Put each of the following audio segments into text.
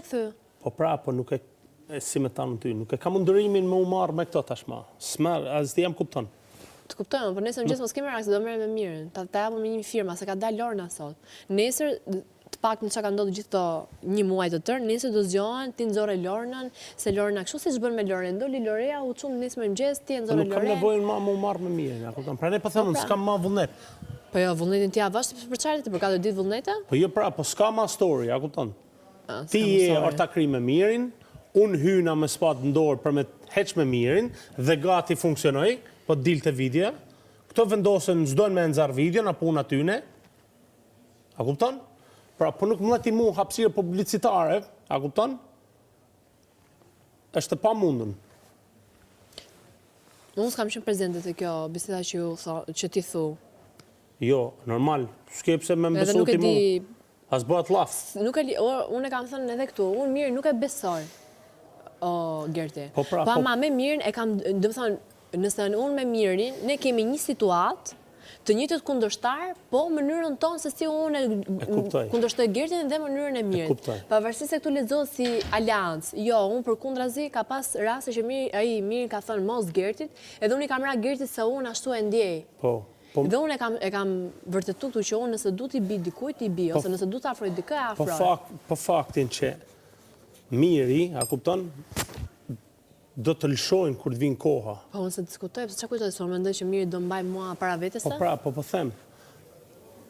e kthy. Po pra, po nuk e si me tanë ty, nuk e kam ndërimin me u marrë me këto tashma. Smer, as ti jam kupton. Të kuptojmë, por nesër mëngjes mos kemi rast, do merrem me mirën. Ta japim me një firma, se ka dalë Lorna sot. Nesër të pak në çka ka ndodhur gjithë këto një muaj të tërë, nesër do zgjohen, ti nxorre Lornën, se Lorna kështu siç bën me Loren, doli Lorea u çon nesër mëngjes, ti e nxorre Loren. Nuk kam nevojën më u marrë me mirën, ja kupton. Pra ne po them, s'kam më vullnet. Po jo, vullnetin ti avash për çfarë ti për 4 ditë vullnete? Po jo pra, po s'ka ma story, ja kupton. Ti je ortakri me mirin, unë hyna me spat në dorë për me heq me mirin, dhe gati funksionoj, po dilte video. Këto vendosen s'dojnë me nxarr video në punë atyne. A kupton? Pra, po nuk më ti mu hapësirë publicitare, a kupton? Është pa mundën. Unë s'kam qenë prezente të kjo biseda që ti thu. Jo, normal. S'ke pse me besu ti mu. As bëhet laf. Unë e kam thënë edhe këtu, unë mirë nuk e besoj, Gerti. Po pra, ama me mirën e kam, dëmë thonë, nëse unë me mirin, ne kemi një situatë të njëjtët kundërshtar, po mënyrën tonë se si unë kundërshtoj Gertin dhe mënyrën e mirit. Pavarësisht se këtu lexohet si aleancë. Jo, unë përkundrazi ka pas raste që miri ka thënë mos Gertit, edhe unë i kam ra Gertit se unë ashtu e ndjej. Dhe unë e kam vërtetu këtu që unë nëse du t'i bi dikujt, t'i bi, ose nëse du t'afroj dikë, e afroj. Po faktin që miri, a kupton, do të lëshojnë kur të vinë koha. Po unë se diskutoj, pëse që kujtoj, se unë mendoj që miri do mbaj mua para vetës të? Po pra, po them.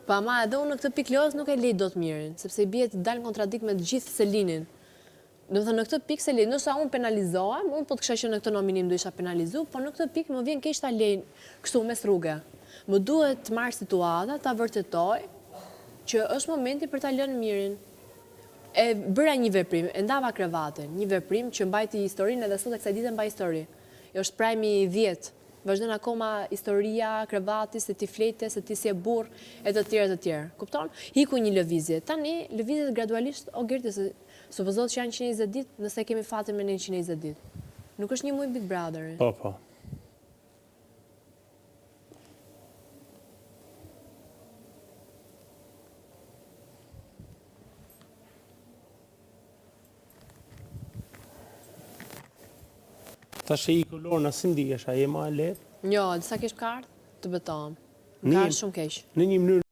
Po ama edhe unë në këtë pikë lojës nuk e lej do të mirin, sepse i bie të dalë në kontradikt me të gjithë Selinin. Do të thënë në këtë pikë Selin, nësa unë penalizohem, unë po të kisha që në këtë nominim do isha penalizu, por në këtë pikë më vjen keq ta lej kështu mes rrugë. Më duhet të marrë situata, ta vërtetoj që është momenti për ta lënë mirin. E bëra një veprim, e ndava krevatin, një veprim që mbajti historinë edhe sot e kësaj dite mbaj histori. Është prajmi 10, vazhdon akoma historia, krevati, se ti flete, se ti si e burr, e të tjerë. Kupton? Hiku një lëvizje. Tani, lëvizjet gradualisht, Gerti, se supozot që janë 120 ditë, nëse kemi fatin me 120 ditë. Nuk është një muj Big Brother. Po. Ta shë i Lorna, si ndihesh, a je ma e lehtë? Jo, disa kesh kartë, të beton. Kartë shumë keq. Në një mënyrë